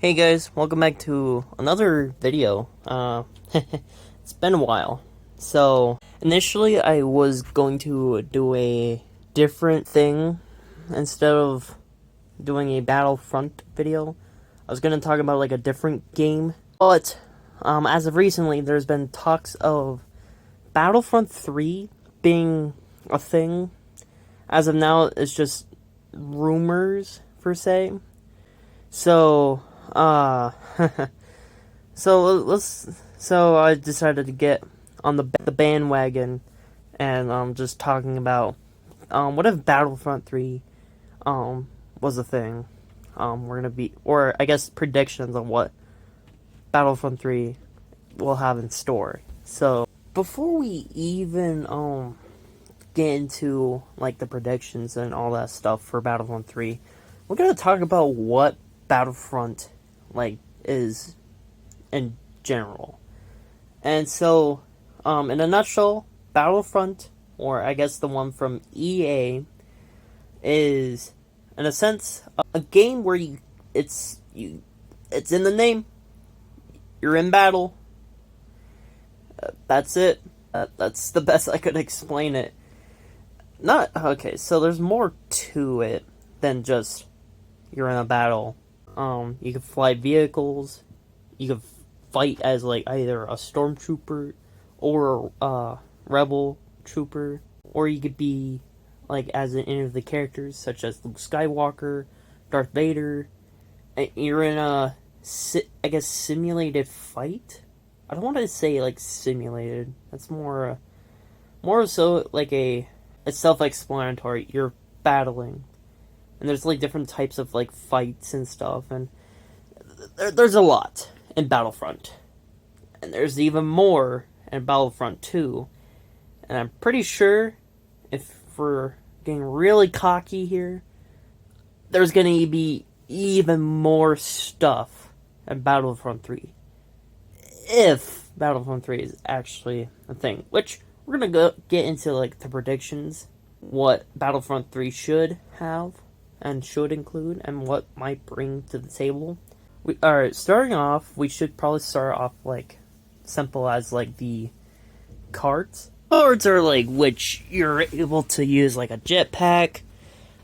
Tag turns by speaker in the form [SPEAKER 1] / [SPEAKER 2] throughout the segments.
[SPEAKER 1] Hey guys, welcome back to another video. It's been a while. So, initially I was going to do a different thing instead of doing a Battlefront video. I was going to talk about like a different game. But, as of recently, there's been talks of Battlefront 3 being a thing. As of now, it's just rumors, per se. So, uh, so I decided to get on the bandwagon and just talking about what if Battlefront 3 was a thing. We're gonna be, or I guess predictions on what Battlefront 3 will have in store. So before we even get into like the predictions and all that stuff for Battlefront 3, we're gonna talk about what Battlefront like is in general. And so, in a nutshell, Battlefront, or I guess the one from EA, is in a sense a game where it's in the name. You're in battle. That's it. That's the best I could explain it. Not okay. So there's more to it than just you're in a battle. You can fly vehicles. You can fight as like either a stormtrooper or a rebel trooper, or you could be like as any of the characters such as Luke Skywalker, Darth Vader. And you're in a I guess simulated fight. I don't want to say like simulated. That's more so like it's self-explanatory. You're battling, and there's like different types of like fights and stuff, and there's a lot in Battlefront. And there's even more in Battlefront 2. And I'm pretty sure, if we're getting really cocky here, there's going to be even more stuff in Battlefront 3. If Battlefront 3 is actually a thing. Which, we're going to get into like the predictions. What Battlefront 3 should have and should include, and what might bring to the table. Alright, starting off, we should probably start off like simple as like the cards. Cards are like which you're able to use like a jetpack,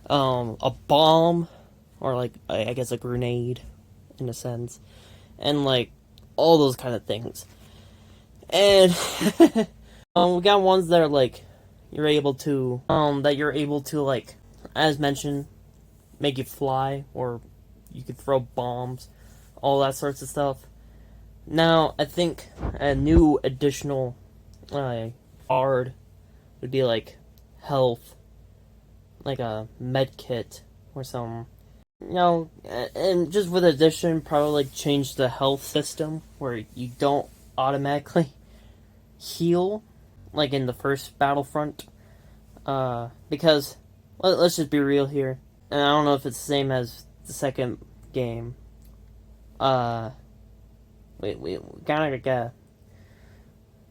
[SPEAKER 1] a bomb, or like I guess a grenade, in a sense, and like all those kind of things. And we got ones that are like you're able to like, as mentioned, make you fly, or you could throw bombs, all that sorts of stuff. Now, I think a new additional card would be like health, like a med kit or something. You know, and just with addition, probably like change the health system where you don't automatically heal like in the first Battlefront. Because let's just be real here, and I don't know if it's the same as the second game. We kind of gotta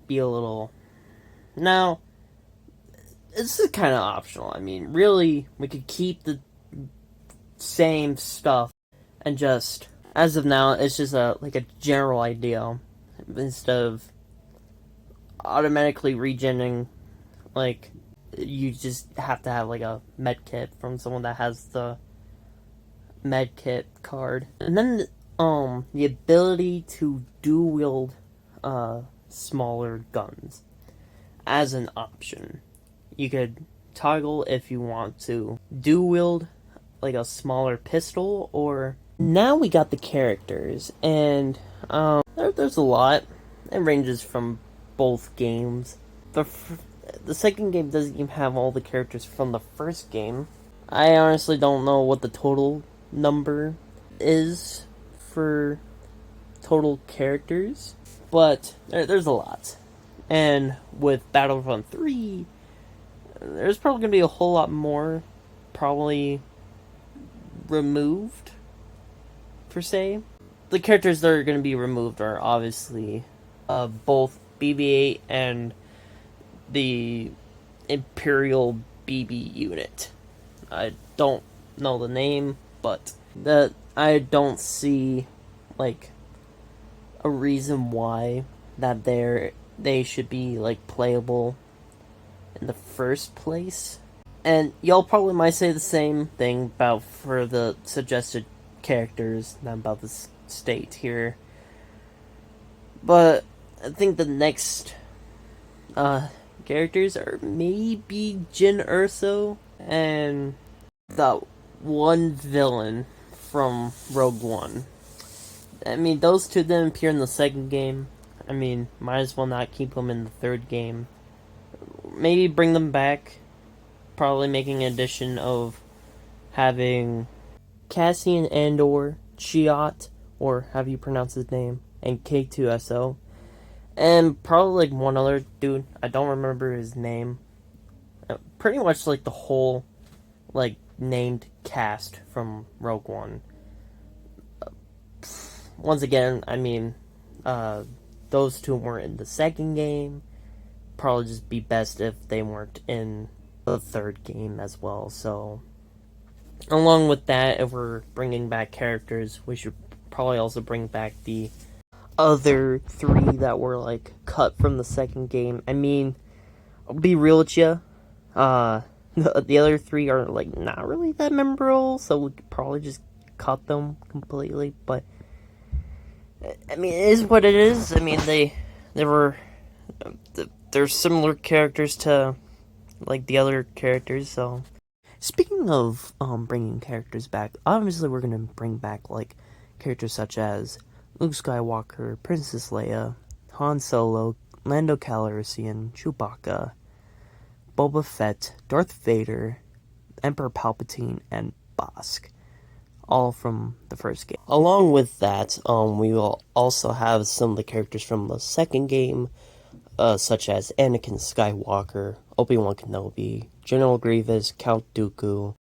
[SPEAKER 1] be a little. Now, this is kind of optional. I mean, really, we could keep the same stuff and just, as of now, it's just a general idea instead of automatically regenerating. Like, you just have to have like a med kit from someone that has the med kit card, and then the ability to dual wield smaller guns as an option. You could toggle if you want to dual wield like a smaller pistol, or now we got the characters, and there's a lot. It ranges from both games. The second game doesn't even have all the characters from the first game. I honestly don't know what the total number is for total characters, but there's a lot. And with Battlefront 3, there's probably going to be a whole lot more probably removed, per se. The characters that are going to be removed are obviously both BB-8 and the Imperial BB unit. I don't know the name, but that I don't see like a reason why that they should be like playable in the first place. And y'all probably might say the same thing about for the suggested characters, not about the state here. But I think the next characters are maybe Jin Urso and the one villain from Rogue One. I mean, those two didn't appear in the second game. I mean, might as well not keep them in the third game. Maybe bring them back. Probably making an addition of having Cassian Andor, Chiot, or how do you pronounce his name, and K2SO. And probably like one other dude. I don't remember his name. Pretty much like the whole like named cast from Rogue One. Once again, I mean, those two weren't in the second game. Probably just be best if they weren't in the third game as well. So, along with that, if we're bringing back characters, we should probably also bring back the other three that were like cut from the second game. I mean, I'll be real with you. The other three are like not really that memorable, so we could probably just cut them completely. But I mean, it is what it is. I mean, they're similar characters to like the other characters. So, speaking of bringing characters back, obviously we're gonna bring back like characters such as Luke Skywalker, Princess Leia, Han Solo, Lando Calrissian, Chewbacca, Boba Fett, Darth Vader, Emperor Palpatine, and Bossk, all from the first game. Along with that, we will also have some of the characters from the second game, such as Anakin Skywalker, Obi-Wan Kenobi, General Grievous, Count Dooku,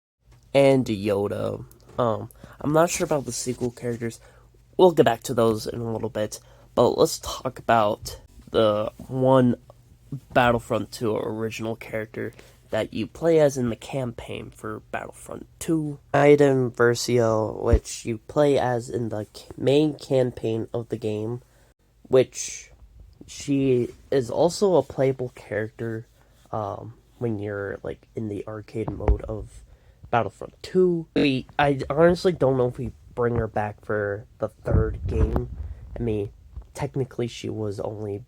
[SPEAKER 1] and Yoda. I'm not sure about the sequel characters. We'll get back to those in a little bit, but let's talk about the one Battlefront 2 original character that you play as in the campaign for Battlefront 2. Iden Versio, which you play as in the main campaign of the game, which she is also a playable character when you're like in the arcade mode of Battlefront 2. I honestly don't know if we bring her back for the third game. I mean, technically she was only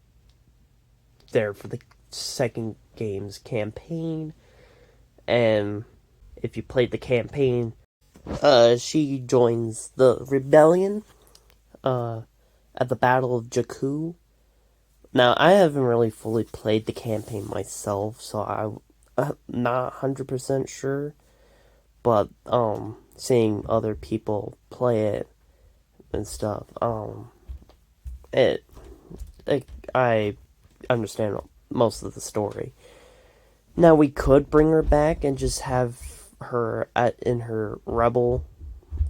[SPEAKER 1] there for the second game's campaign, and if you played the campaign, she joins the rebellion at the Battle of Jakku. Now, I haven't really fully played the campaign myself, so I'm not 100% sure, but seeing other people play it and stuff, I understand most of the story. Now, we could bring her back and just have her in her Rebel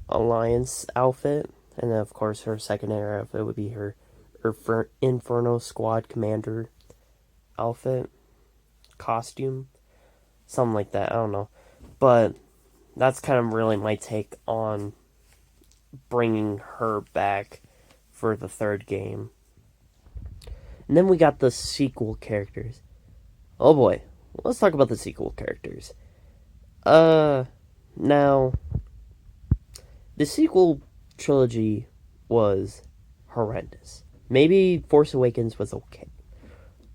[SPEAKER 1] Alliance outfit, and then of course her secondary outfit would be her Inferno Squad Commander outfit, costume, something like that, I don't know. But that's kind of really my take on bringing her back for the third game. And then we got the sequel characters. Oh boy, let's talk about the sequel characters. Now, the sequel trilogy was horrendous. Maybe Force Awakens was okay,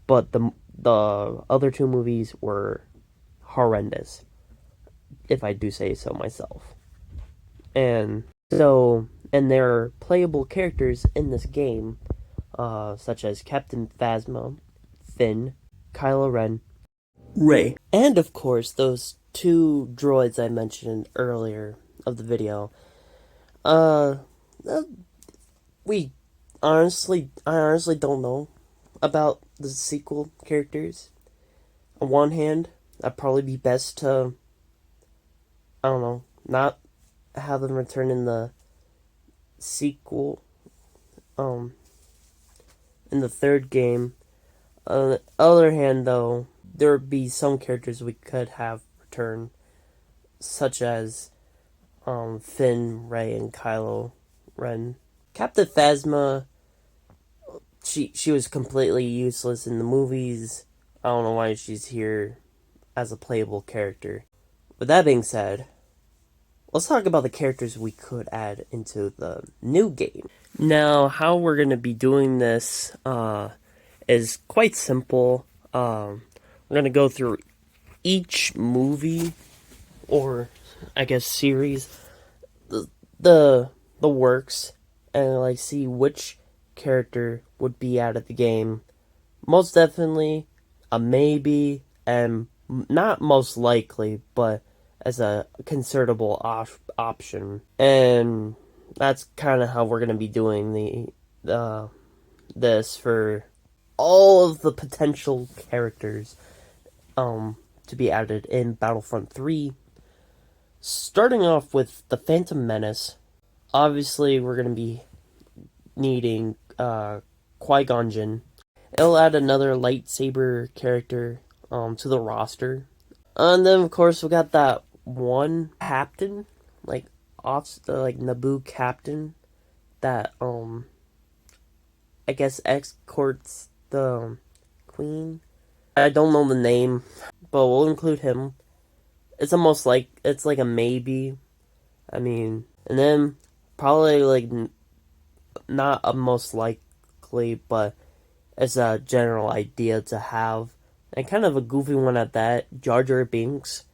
[SPEAKER 1] but the other two movies were horrendous, if I do say so myself. And there are playable characters in this game, such as Captain Phasma, Finn, Kylo Ren, Rey, and of course those two droids I mentioned earlier of the video. I honestly don't know about the sequel characters. On one hand, I'd probably be best to, I don't know, not have them return in the sequel, in the third game. On the other hand, though, there would be some characters we could have return, such as Finn, Rey, and Kylo Ren. Captain Phasma, she was completely useless in the movies. I don't know why she's here as a playable character. With that being said, let's talk about the characters we could add into the new game. Now, how we're going to be doing this is quite simple. We're going to go through each movie, or I guess series, the works, and like see which character would be out of the game. Most definitely a maybe, and not most likely, but as a considerable option. And that's kind of how we're going to be doing this for all of the potential characters to be added in Battlefront 3. Starting off with the Phantom Menace. Obviously, we're going to be needing Qui-Gon Jinn. It'll add another lightsaber character to the roster. And then, of course, we got that one captain, like Naboo captain, that I guess escorts the queen. I don't know the name, but we'll include him. It's like a maybe. I mean, and then probably like not a most likely, but it's a general idea to have, and kind of a goofy one at that. Jar Jar Binks.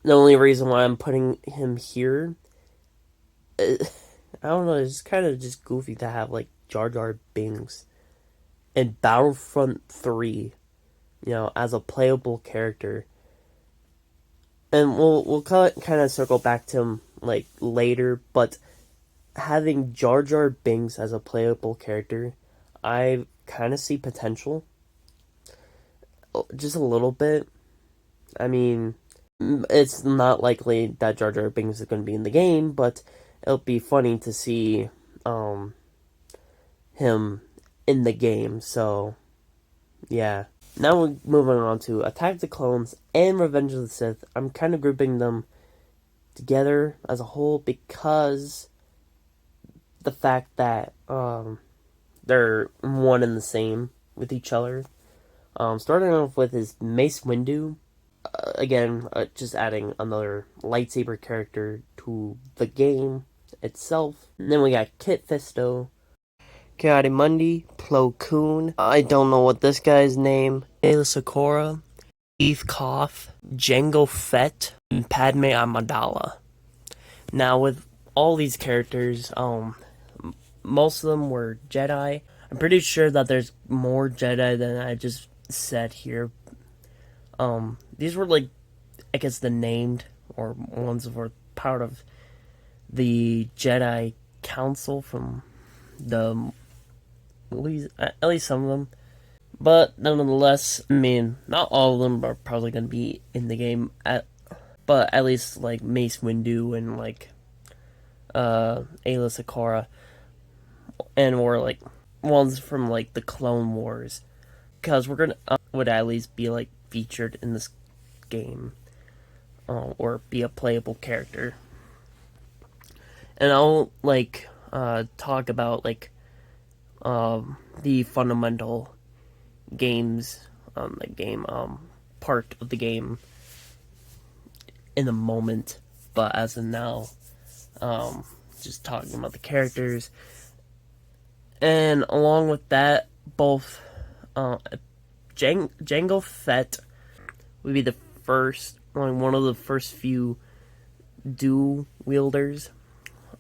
[SPEAKER 1] The only reason why I'm putting him here, I don't know, it's kind of just goofy to have like Jar Jar Binks in Battlefront 3, as a playable character. And we'll kind of circle back to him like later, but having Jar Jar Binks as a playable character, I kind of see potential, just a little bit. I mean, it's not likely that Jar Jar Binks is going to be in the game, but it'll be funny to see him in the game. So yeah. Now we're moving on to Attack of the Clones and Revenge of the Sith. I'm kind of grouping them together as a whole because the fact that they're one and the same with each other. Starting off with is Mace Windu. Again, just adding another lightsaber character to the game itself. And then we got Kit Fisto, Ki-Adi-Mundi, Plo Koon. I don't know what this guy's name. Ayla Secora, Eve Koth, Jango Fett, and Padme Amidala. Now, with all these characters, most of them were Jedi. I'm pretty sure that there's more Jedi than I just said here. These were like, I guess, the named, or ones that were part of the Jedi Council from the at least some of them. But nonetheless, I mean, not all of them are probably going to be in the game, but at least like Mace Windu and like Ayla Secora, and or like ones from like the Clone Wars, because we're gonna would at least be like featured in this game, or be a playable character. And I'll like talk about like the fundamental games the game part of the game in a moment, but as of now, just talking about the characters. And along with that, both Jango Fett would be the first, one of the first few dual wielders,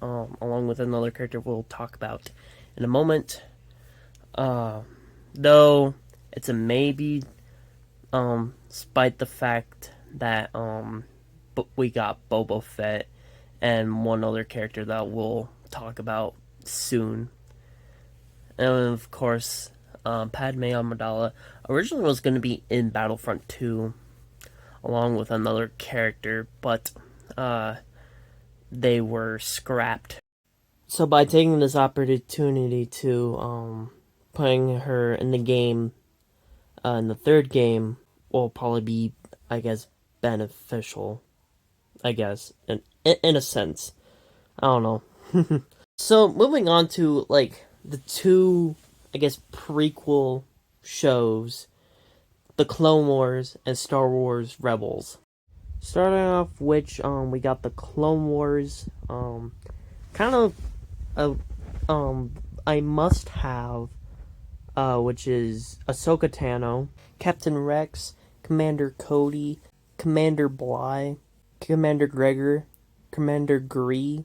[SPEAKER 1] along with another character we'll talk about in a moment. Though it's a maybe, despite the fact that we got Boba Fett and one other character that we'll talk about soon. And of course, Padme Amidala originally was going to be in Battlefront 2 along with another character, but they were scrapped. So by taking this opportunity to putting her in the game, in the third game, will probably be, I guess, beneficial. I guess, in a sense. I don't know. So moving on to like the two, I guess, prequel shows, the Clone Wars and Star Wars Rebels. Starting off, which we got the Clone Wars, kind of a I must have, which is Ahsoka Tano, Captain Rex, Commander Cody, Commander Bly, Commander Gregor, Commander Gree,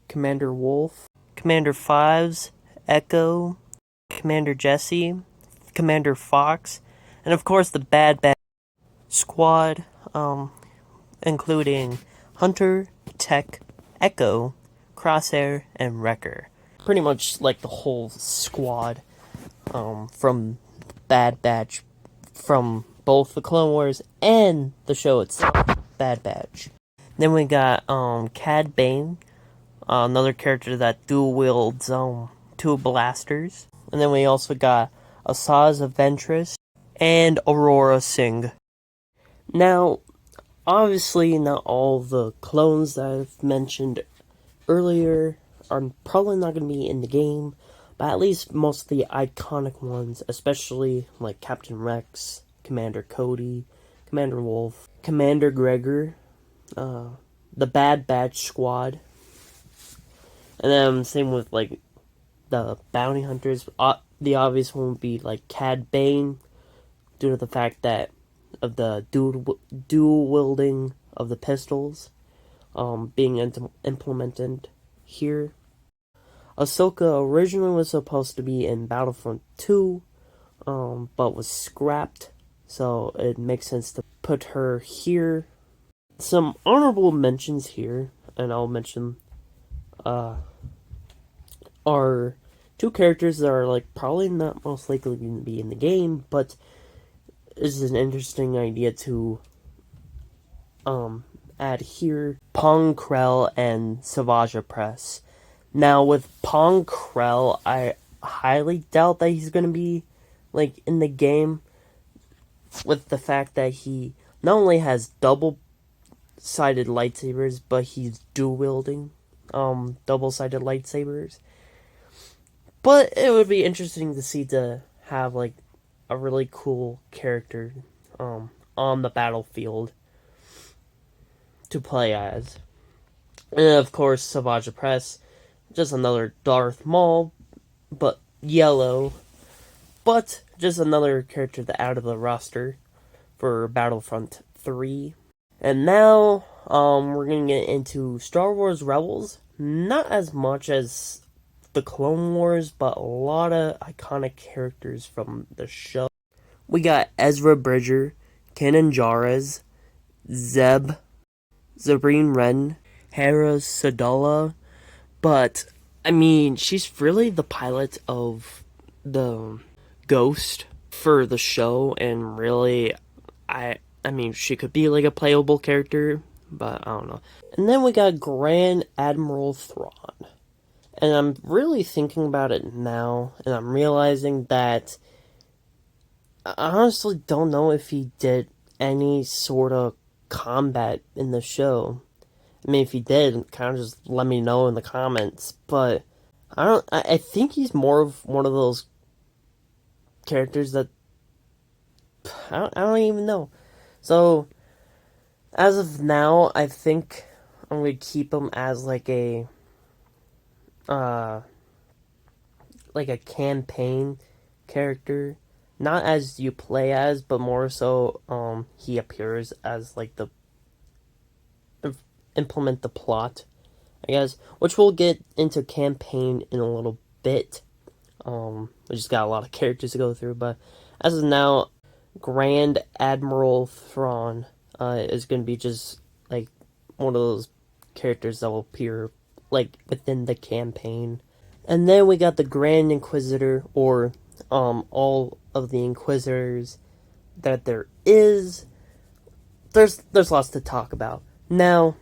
[SPEAKER 1] Commander Wolf, Commander Fives, Echo, Commander Jesse, Commander Fox, and of course the Bad Bad Squad, including Hunter, Tech, Echo, Crosshair, and Wrecker. Pretty much like the whole squad from Bad Batch, from both the Clone Wars and the show itself, Bad Batch. Then we got Cad Bane, another character that dual wields two blasters. And then we also got Asajj Ventress and Aurora Singh. Now, obviously, not all the clones that I've mentioned earlier are probably not going to be in the game, but at least most of the iconic ones, especially like Captain Rex, Commander Cody, Commander Wolf, Commander Gregor, the Bad Batch Squad, and then same with like the bounty hunters. The obvious one would be like Cad Bane, due to the fact that of the dual wielding of the pistols being implemented here. Ahsoka originally was supposed to be in Battlefront 2, but was scrapped, so it makes sense to put her here. Some honorable mentions here, and I'll mention are two characters that are like probably not most likely going to be in the game, but is an interesting idea to add here. Pong Krell and Savage Press. Now with Pong Krell, I highly doubt that he's going to be like in the game, with the fact that he not only has double-sided lightsabers, but he's dual wielding double-sided lightsabers. But it would be interesting to see to have like a really cool character on the battlefield to play as. And of course, Savage Press, just another Darth Maul, but yellow. But just another character to add to the roster for Battlefront 3. And now, we're gonna get into Star Wars Rebels. Not as much as the Clone Wars, but a lot of iconic characters from the show. We got Ezra Bridger, Kanan Jarrus, Zeb, Sabrine Wren, Hera Sadala, but I mean, she's really the pilot of the Ghost for the show, and really, I mean, she could be like a playable character, but I don't know. And then we got Grand Admiral Thrawn, and I'm really thinking about it now, and I'm realizing that I honestly don't know if he did any sort of combat in the show. I mean, if he did, kind of just let me know in the comments. But I think he's more of one of those characters that I don't even know. So as of now, I think I'm gonna keep him as like a campaign character. Not as you play as, but more so he appears as like the implement the plot, I guess, which we'll get into campaign in a little bit. We just got a lot of characters to go through, but as of now, Grand Admiral Thrawn is going to be just like one of those characters that will appear like within the campaign. And then we got the Grand Inquisitor, or all of the Inquisitors that there is. There's lots to talk about. Now,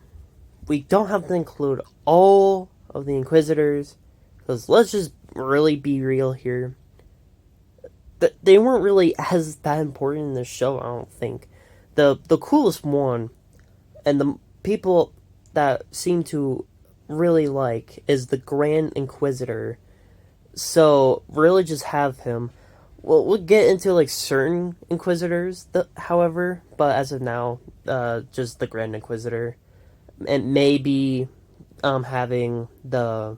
[SPEAKER 1] we don't have to include all of the Inquisitors, because let's just really be real here. They weren't really as that important in the show, I don't think. The coolest one, and the people that seem to really like is the Grand Inquisitor. So really just have him. Well, we'll get into like certain Inquisitors, however, but as of now, just the Grand Inquisitor, and maybe having the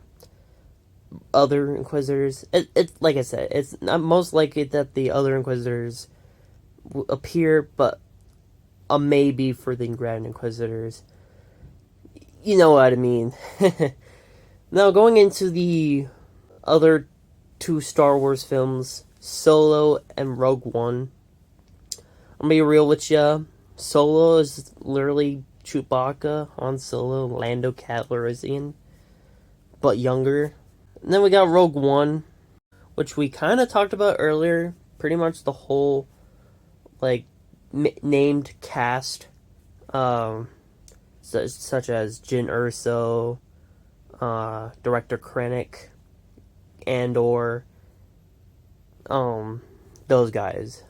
[SPEAKER 1] other Inquisitors. It like I said, it's not most likely that the other Inquisitors will appear, but a maybe for the Grand Inquisitors. You know what I mean. Now, going into the other two Star Wars films, Solo and Rogue One. I'm gonna be real with ya. Solo is literally Chewbacca, Han Solo, Lando Calrissian, but younger. And then we got Rogue One, which we kind of talked about earlier. Pretty much the whole, like, named cast, such as Jyn Erso, Director Krennic, Andor, those guys.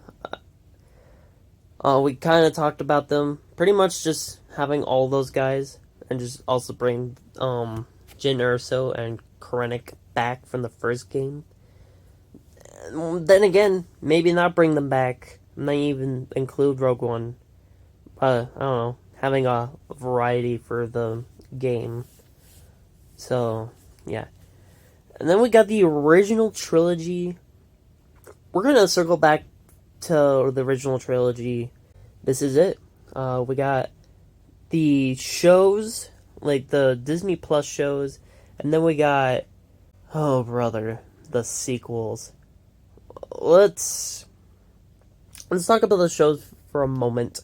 [SPEAKER 1] We kind of talked about them. Pretty much just having all those guys, and just also bring Jyn Erso and Krennic back from the first game. Then again, maybe not bring them back. Not even include Rogue One. I don't know. Having a variety for the game. So, yeah. And then we got the original trilogy. We're gonna circle back to the original trilogy. This is it. We got the shows, like the Disney Plus shows, and then we got, oh brother, the sequels. Let's talk about the shows for a moment.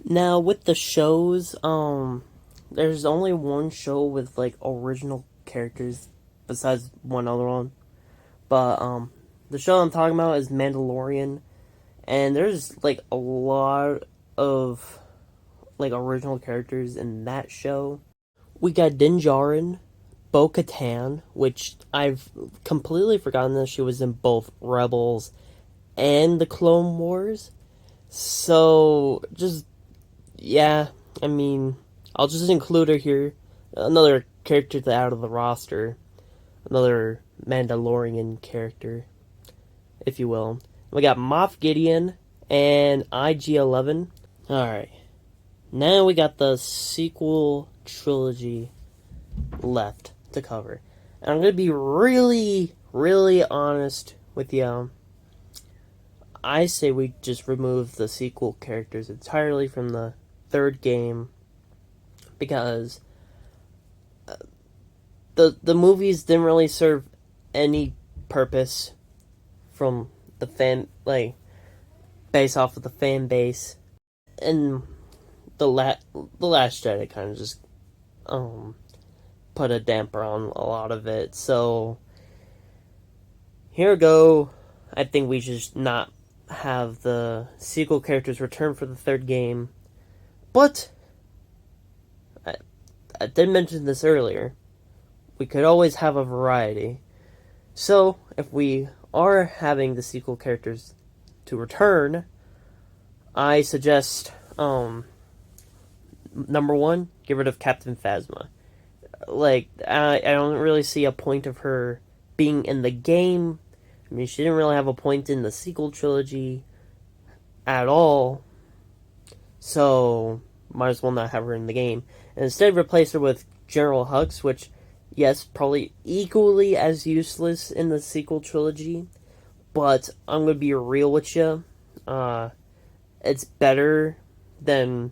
[SPEAKER 1] Now, with the shows, there's only one show with like original characters besides one other one. But the show I'm talking about is Mandalorian, and there's like a lot of like original characters in that show. We got Din Djarin, Bo-Katan, which I've completely forgotten that she was in both Rebels and the Clone Wars. So, just, yeah, I mean, I'll just include her here. Another character to add to the roster. Another Mandalorian character, if you will. We got Moff Gideon and IG-11. Alright. Now we got the sequel trilogy left to cover. And I'm going to be really, really honest with you. I say we just remove the sequel characters entirely from the third game, because the movies didn't really serve any purpose from the fan, like, based off of the fan base, and the Last Jedi kind of just put a damper on a lot of it. So here we go. I think we should not have the sequel characters return for the third game. But I did mention this earlier. We could always have a variety. So if we are having the sequel characters to return, I suggest number one, get rid of Captain Phasma. Like, I don't really see a point of her being in the game. I mean, she didn't really have a point in the sequel trilogy at all. So, might as well not have her in the game. And instead replace her with General Hux, which, yes, probably equally as useless in the sequel trilogy. But I'm going to be real with you. It's better than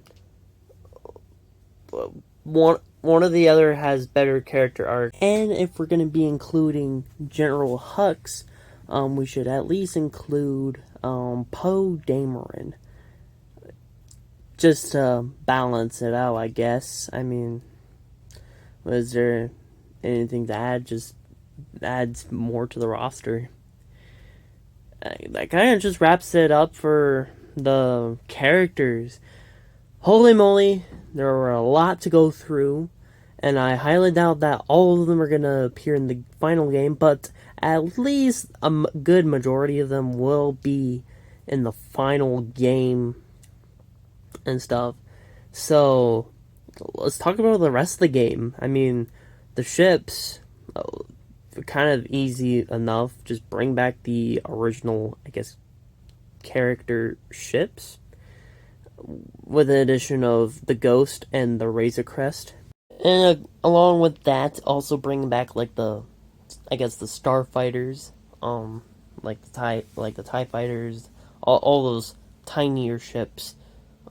[SPEAKER 1] one or the other has better character arc. And if we're going to be including General Hux, we should at least include Poe Dameron. Just to balance it out, I guess. I mean, was there anything to add? Just adds more to the roster. That kind of just wraps it up for the characters. Holy moly, there were a lot to go through, and I highly doubt that all of them are going to appear in the final game, but at least a good majority of them will be in the final game and stuff. So, let's talk about the rest of the game. I mean, The ships, kind of easy enough. Just bring back the original, I guess, character ships with an addition of the Ghost and the Razor Crest. And along with that, also bring back like the, I guess, the Starfighters, like the TIE fighters, all those tinier ships.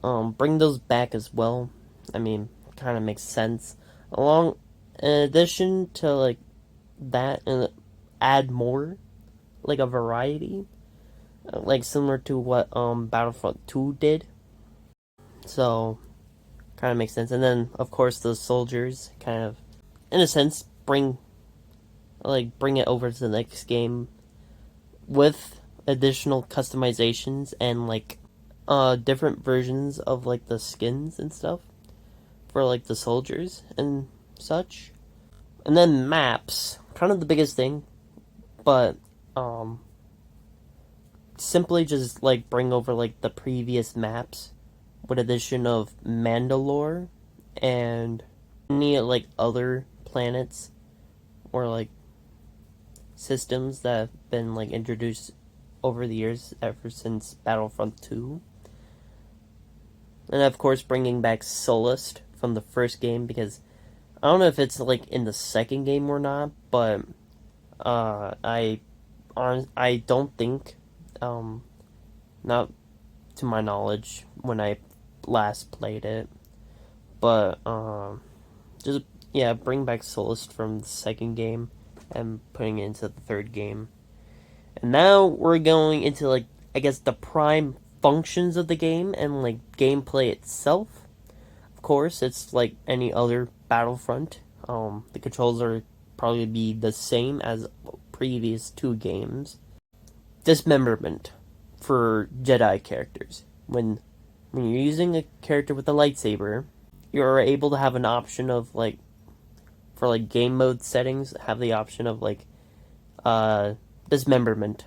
[SPEAKER 1] Bring those back as well. I mean, kind of makes sense. Along, in addition to like that, and add more, like a variety, like similar to what Battlefront 2 did. So kind of makes sense. And then of course the soldiers kind of, in a sense, bring it over to the next game with additional customizations and like different versions of like the skins and stuff for like the soldiers and such. And then maps, kind of the biggest thing, but simply just like bring over like the previous maps with addition of Mandalore and any like other planets or like systems that have been like introduced over the years ever since Battlefront 2. And of course bringing back Solist from the first game, because I don't know if it's like in the second game or not, but I don't think, not to my knowledge when I last played it, but just yeah, bring back Solist from the second game and putting it into the third game. And now we're going into like, I guess, the prime functions of the game and like gameplay itself. Of course, it's like any other Battlefront. The controls are probably be the same as previous two games. Dismemberment for Jedi characters. When you're using a character with a lightsaber, you're able to have an option of like, for like game mode settings, have the option of like dismemberment.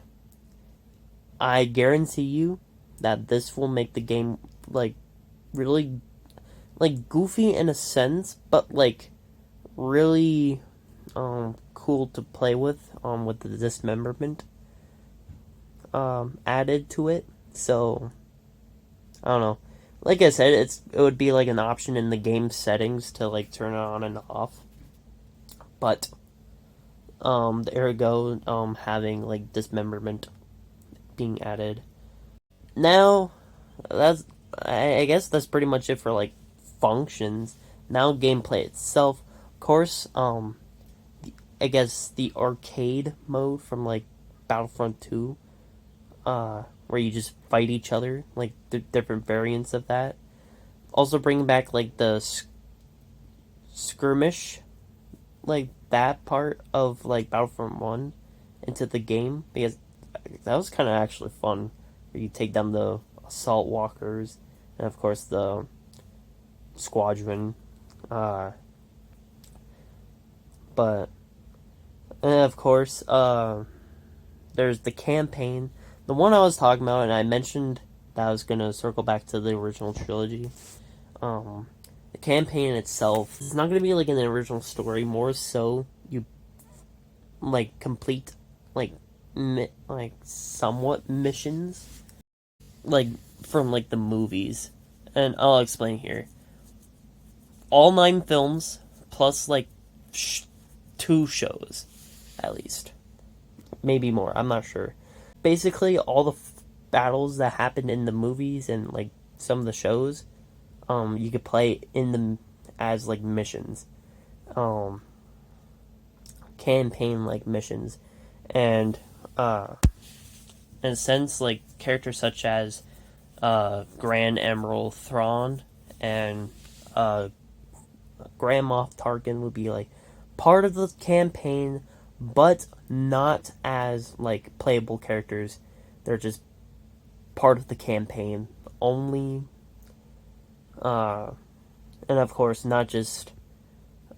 [SPEAKER 1] I guarantee you that this will make the game like really like goofy in a sense, but like really cool to play with the dismemberment added to it. So I don't know. Like I said, it would be like an option in the game settings to like turn it on and off. But there we go, having like dismemberment being added. Now that's, I guess that's pretty much it for like functions. Now gameplay itself. Of course, I guess the arcade mode from like Battlefront 2, where you just fight each other, like the different variants of that. Also bringing back like the skirmish, like that part of like Battlefront 1 into the game, because that was kind of actually fun, where you take down the assault walkers and of course the squadron, but and of course there's the campaign, the one I was talking about, and I mentioned that I was gonna circle back to the original trilogy. The campaign itself is not gonna be like an original story, more so you like complete like like somewhat missions like from like the movies, and I'll explain here. All 9 films plus like 2 shows at least, maybe more, I'm not sure. Basically all the battles that happened in the movies and like some of the shows, you could play in them as like missions, campaign like missions. And in a sense, like characters such as Grand Admiral Thrawn and Grand Moff Tarkin would be like part of the campaign, but not as like playable characters. They're just part of the campaign only. And of course, not just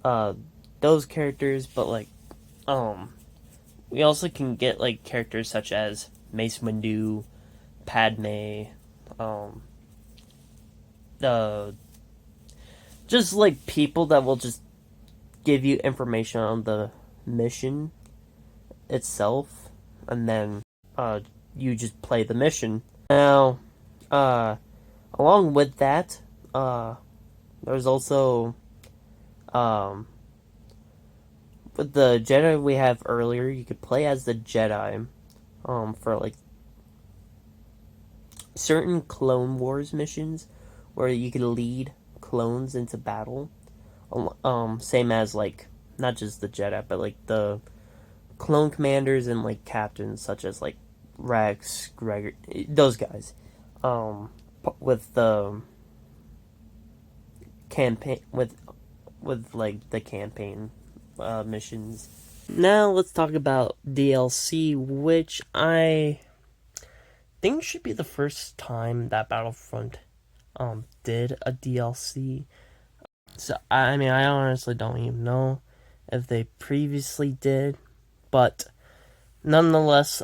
[SPEAKER 1] those characters, but like we also can get like characters such as Mace Windu, Padme, just like people that will just give you information on the mission itself, and then you just play the mission. Now, along with that, there's also with the Jedi we have earlier, you could play as the Jedi for like certain Clone Wars missions where you could lead clones into battle. Same as like not just the Jedi, but like the clone commanders and like captains such as like Rex, Gregor, those guys. With the campaign with like the campaign missions. Now let's talk about DLC, which I think should be the first time that Battlefront did a DLC. So I mean, I honestly don't even know if they previously did, but nonetheless,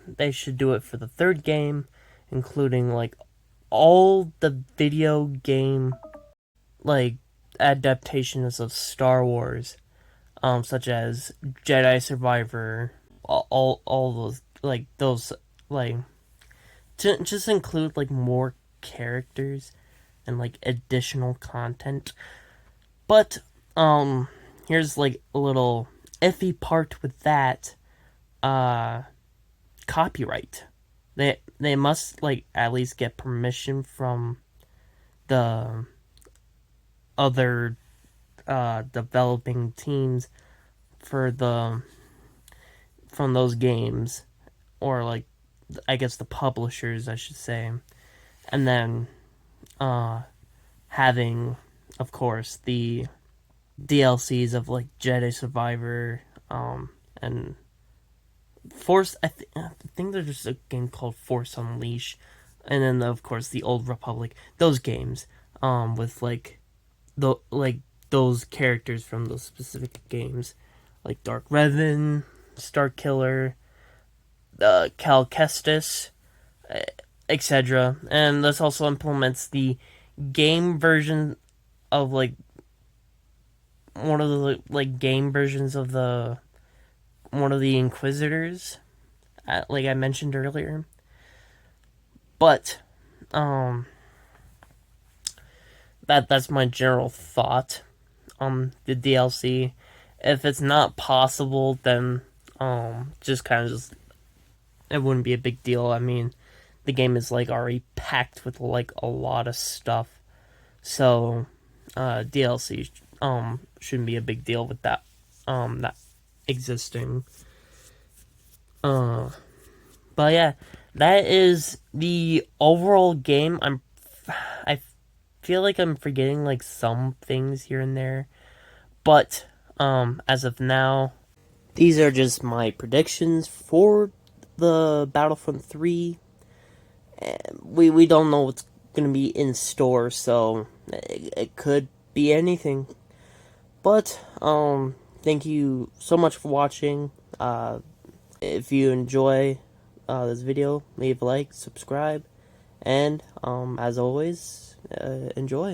[SPEAKER 1] they should do it for the third game, including like all the video game like adaptations of Star Wars, such as Jedi Survivor, all those like to just include like more characters and like additional content. But here's like a little iffy part with that. Copyright. They must like at least get permission from the other developing teams for from those games, or like I guess the publishers, I should say, and then having, of course, the DLCs of like Jedi Survivor, and Force. I think there's just a game called Force Unleashed, and then of course the Old Republic. Those games, with like those characters from those specific games, like Dark Revan, Starkiller, Cal Kestis, etc. And this also implements the game version of like one of the like game versions of the one of the Inquisitors, like I mentioned earlier. But that's my general thought on the DLC. If it's not possible, then just kind of just it wouldn't be a big deal. I mean, the game is like already packed with like a lot of stuff, so DLC shouldn't be a big deal with that that existing. But yeah, that is the overall game. I feel like I'm forgetting like some things here and there, but as of now, these are just my predictions for the Battlefront 3. We don't know what's gonna be in store, so it could be anything. But thank you so much for watching. If you enjoy this video, leave a like, subscribe, and as always, enjoy.